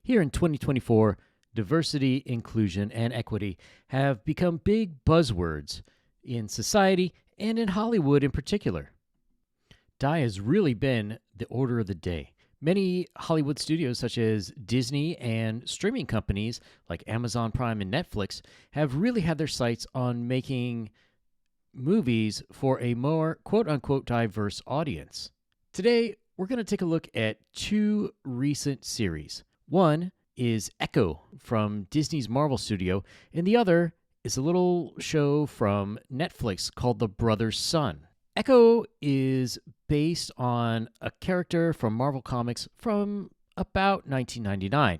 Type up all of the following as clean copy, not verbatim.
Here in 2024, diversity, inclusion, and equity have become big buzzwords in society and in Hollywood in particular. DEI has really been the order of the day. Many Hollywood studios, such as Disney and streaming companies like Amazon Prime and Netflix, have really had their sights on making movies for a more quote-unquote diverse audience. Today, we're going to take a look at two recent series. One is Echo from Disney's Marvel Studio, and the other is a little show from Netflix called The Brother's Son. Echo is based on a character from Marvel Comics from about 1999.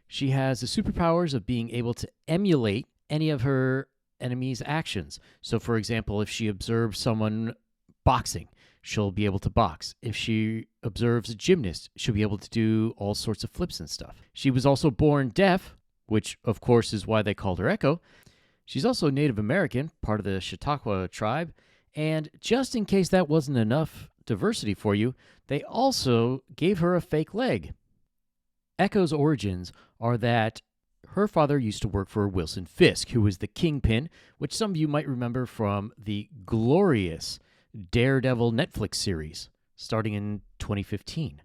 She has the superpowers of being able to emulate any of her enemy's actions. So, for example, if she observes someone boxing, she'll be able to box. If she observes a gymnast, she'll be able to do all sorts of flips and stuff. She was also born deaf, which, of course, is why they called her Echo. She's also Native American, part of the Chautauqua tribe. And just in case that wasn't enough diversity for you, they also gave her a fake leg. Echo's origins are that her father used to work for Wilson Fisk, who was the kingpin, which some of you might remember from the glorious Daredevil Netflix series starting in 2015.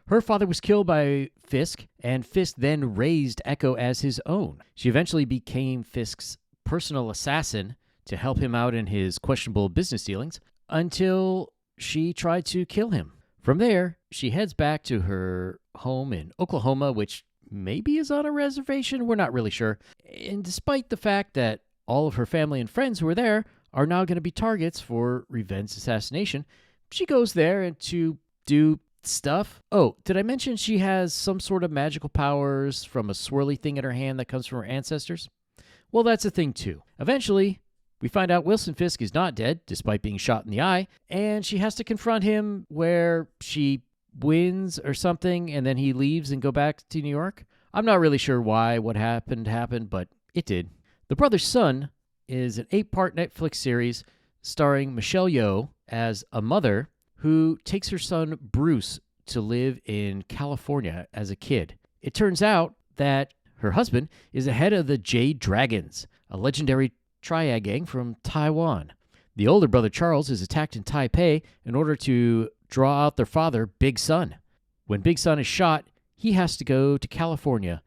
Her father was killed by Fisk, and Fisk then raised Echo as his own. She eventually became Fisk's personal assassin to help him out in his questionable business dealings until she tried to kill him. From there, she heads back to her home in Oklahoma, which maybe is on a reservation, we're not really sure. And despite the fact that all of her family and friends who were there are now going to be targets for revenge assassination, she goes there and to do stuff. Oh, did I mention she has some sort of magical powers from a swirly thing in her hand that comes from her ancestors? Well, that's a thing too. Eventually, we find out Wilson Fisk is not dead, despite being shot in the eye, and she has to confront him where she wins or something, and then he leaves and go back to New York. I'm not really sure why what happened, but it did. The Brother's Son is an 8-part Netflix series starring Michelle Yeoh as a mother who takes her son Bruce to live in California as a kid. It turns out that her husband is the head of the Jade Dragons, a legendary Triad gang from Taiwan. The older brother Charles is attacked in Taipei in order to draw out their father, Big Son. When Big Son is shot, he has to go to California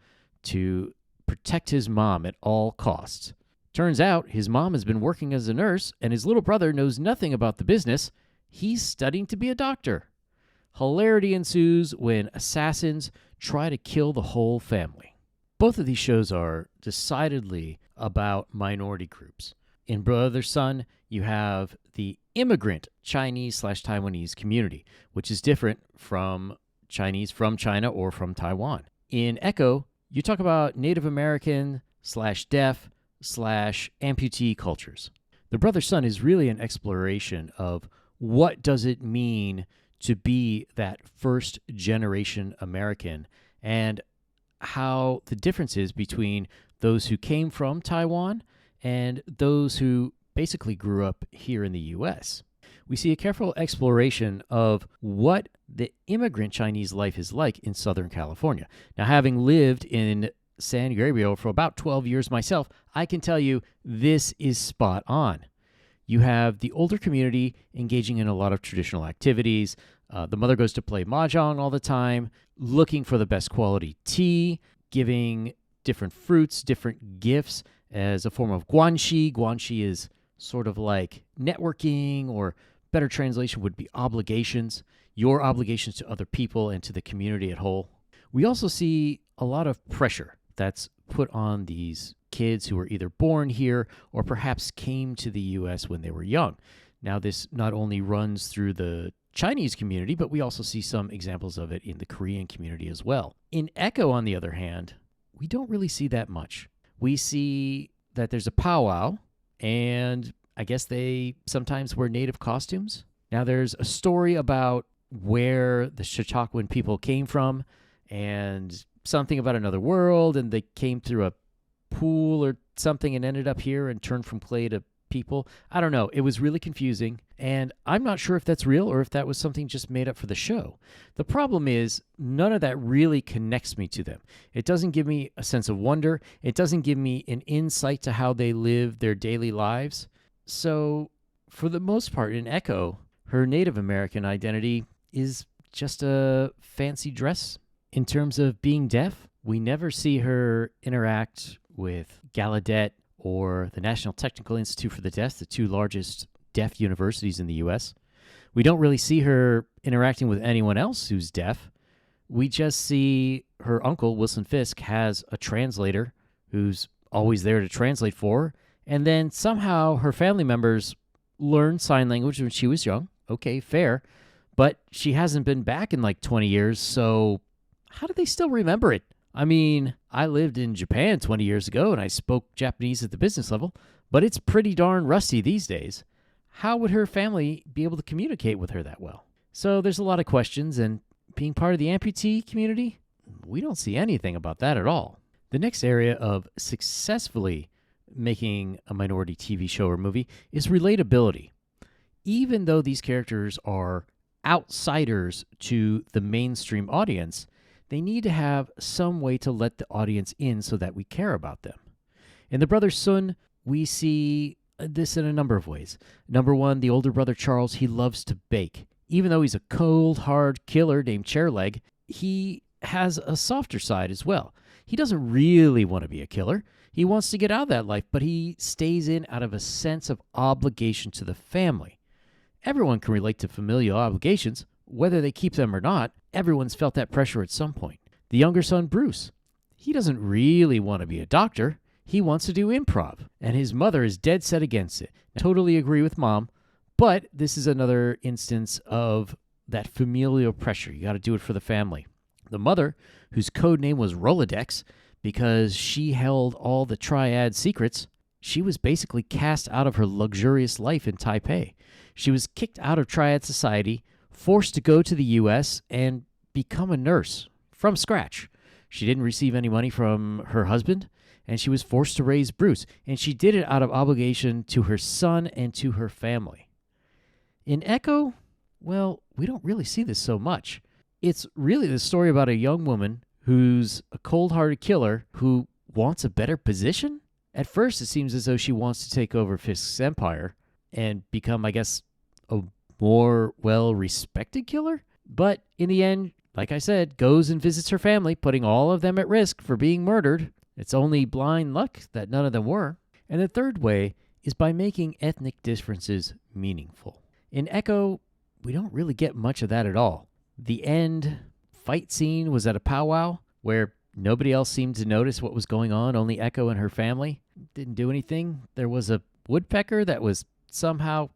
to protect his mom at all costs. Turns out his mom has been working as a nurse, and his little brother knows nothing about the business. He's studying to be a doctor. Hilarity ensues when assassins try to kill the whole family. Both of these shows are decidedly about minority groups. In Brother's Son, you have the immigrant Chinese/Taiwanese community, which is different from Chinese from China or from Taiwan. In Echo, you talk about Native American/deaf/amputee cultures. The Brother's Son is really an exploration of what does it mean to be that first-generation American and how the differences between those who came from Taiwan and those who basically grew up here in the U.S. We see a careful exploration of what the immigrant Chinese life is like in Southern California. Now, having lived in San Gabriel for about 12 years myself, I can tell you this is spot on. You have the older community engaging in a lot of traditional activities. The mother goes to play mahjong all the time, looking for the best quality tea, giving different fruits, different gifts as a form of guanxi. Guanxi is sort of like networking, or better translation would be obligations, your obligations to other people and to the community at whole. We also see a lot of pressure that's put on these kids who were either born here or perhaps came to the U.S. when they were young. Now, this not only runs through the Chinese community, but we also see some examples of it in the Korean community as well. In Echo, on the other hand, we don't really see that much. We see that there's a powwow, and I guess they sometimes wear native costumes. Now, there's a story about where the Chautauquan people came from, and something about another world, and they came through a pool or something and ended up here and turned from clay to people. I don't know. It was really confusing. And I'm not sure if that's real or if that was something just made up for the show. The problem is, none of that really connects me to them. It doesn't give me a sense of wonder. It doesn't give me an insight to how they live their daily lives. So, for the most part, in Echo, her Native American identity is just a fancy dress. In terms of being deaf, we never see her interact with Gallaudet or the National Technical Institute for the Deaf, the two largest deaf universities in the U.S. We don't really see her interacting with anyone else who's deaf. We just see her uncle, Wilson Fisk, has a translator who's always there to translate for her. And then somehow her family members learned sign language when she was young. Okay, fair. But she hasn't been back in like 20 years, so how do they still remember it? I mean, I lived in Japan 20 years ago and I spoke Japanese at the business level, but it's pretty darn rusty these days. How would her family be able to communicate with her that well? So there's a lot of questions, and being part of the amputee community, we don't see anything about that at all. The next area of successfully making a minority TV show or movie is relatability. Even though these characters are outsiders to the mainstream audience, they need to have some way to let the audience in so that we care about them. In The Brother Sun, we see this in a number of ways. Number one, the older brother Charles, he loves to bake. Even though he's a cold, hard killer named Chairleg, he has a softer side as well. He doesn't really want to be a killer. He wants to get out of that life, but he stays in out of a sense of obligation to the family. Everyone can relate to familial obligations, whether they keep them or not. Everyone's felt that pressure at some point. The younger son, Bruce, he doesn't really want to be a doctor. He wants to do improv, and his mother is dead set against it. I totally agree with Mom, but this is another instance of that familial pressure. You got to do it for the family. The mother, whose code name was Rolodex because she held all the Triad secrets, she was basically cast out of her luxurious life in Taipei. She was kicked out of Triad society, forced to go to the U.S. and become a nurse from scratch. She didn't receive any money from her husband, and she was forced to raise Bruce, and she did it out of obligation to her son and to her family. In Echo, well, we don't really see this so much. It's really the story about a young woman who's a cold-hearted killer who wants a better position. At first, it seems as though she wants to take over Fisk's empire and become, I guess, a more well-respected killer. But in the end, like I said, goes and visits her family, putting all of them at risk for being murdered. It's only blind luck that none of them were. And the third way is by making ethnic differences meaningful. In Echo, we don't really get much of that at all. The end fight scene was at a powwow where nobody else seemed to notice what was going on, only Echo and her family. Didn't do anything. There was a woodpecker that was somehow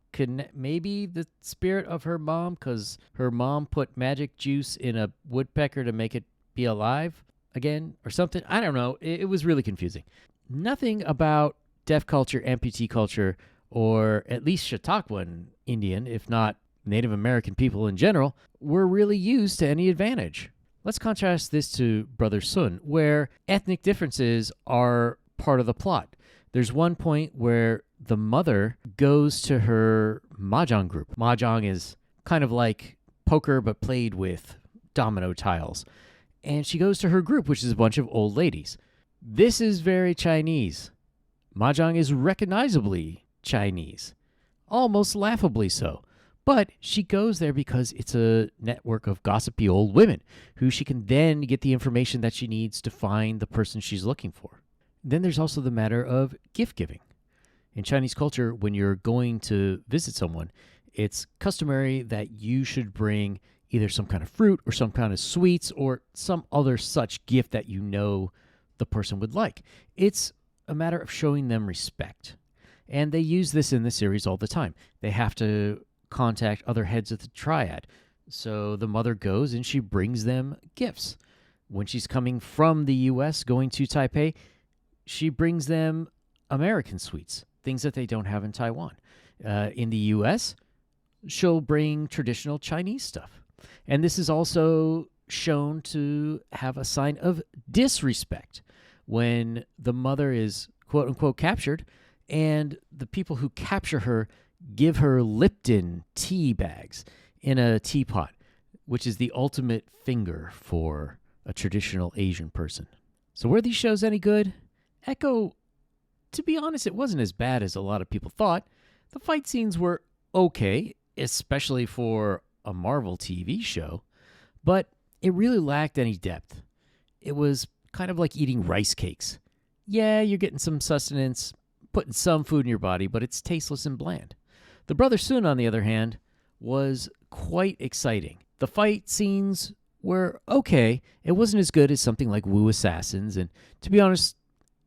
maybe the spirit of her mom, because her mom put magic juice in a woodpecker to make it be alive again or something. I don't know. It was really confusing. Nothing about deaf culture, amputee culture, or at least Chautauquan Indian, if not Native American people in general, were really used to any advantage. Let's contrast this to Brother Sun, where ethnic differences are part of the plot. There's one point where the mother goes to her mahjong group. Mahjong is kind of like poker, but played with domino tiles. And she goes to her group, which is a bunch of old ladies. This is very Chinese. Mahjong is recognizably Chinese, almost laughably so. But she goes there because it's a network of gossipy old women who she can then get the information that she needs to find the person she's looking for. Then there's also the matter of gift giving. In Chinese culture, when you're going to visit someone, it's customary that you should bring either some kind of fruit or some kind of sweets or some other such gift that you know the person would like. It's a matter of showing them respect. And they use this in the series all the time. They have to contact other heads of the triad. So the mother goes and she brings them gifts. When she's coming from the U.S. going to Taipei, she brings them American sweets, things that they don't have in Taiwan. In the U.S., she'll bring traditional Chinese stuff. And this is also shown to have a sign of disrespect when the mother is quote-unquote captured and the people who capture her give her Lipton tea bags in a teapot, which is the ultimate finger for a traditional Asian person. So were these shows any good? Echo, to be honest, it wasn't as bad as a lot of people thought. The fight scenes were okay, especially for a Marvel TV show, but it really lacked any depth. It was kind of like eating rice cakes. Yeah, you're getting some sustenance, putting some food in your body, but it's tasteless and bland. The Brother Sun, on the other hand, was quite exciting. The fight scenes were okay. It wasn't as good as something like Wu Assassins, and to be honest,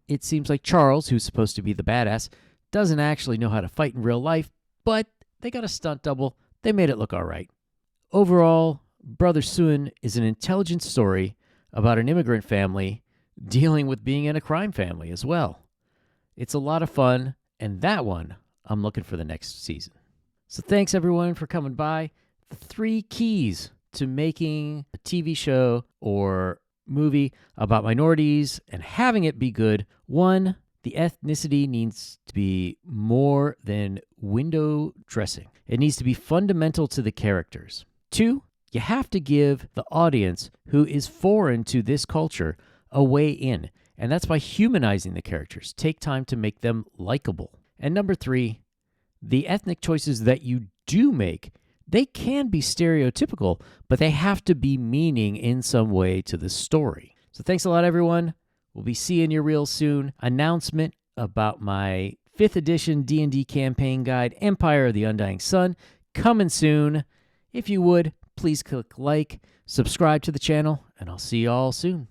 it seems like Charles, who's supposed to be the badass, doesn't actually know how to fight in real life, but they got a stunt double. They made it look all right. Overall, Brother Sun is an intelligent story about an immigrant family dealing with being in a crime family as well. It's a lot of fun, and that one, I'm looking for the next season. So thanks everyone for coming by. The 3 keys to making a TV show or movie about minorities and having it be good. 1, the ethnicity needs to be more than window dressing. It needs to be fundamental to the characters. 2, you have to give the audience who is foreign to this culture a way in, and that's by humanizing the characters. Take time to make them likable. And number 3, the ethnic choices that you do make, they can be stereotypical, but they have to be meaning in some way to the story. So thanks a lot, everyone. We'll be seeing you real soon. Announcement about my 5th edition D&D campaign guide, Empire of the Undying Sun, coming soon. If you would, please click like, subscribe to the channel, and I'll see you all soon.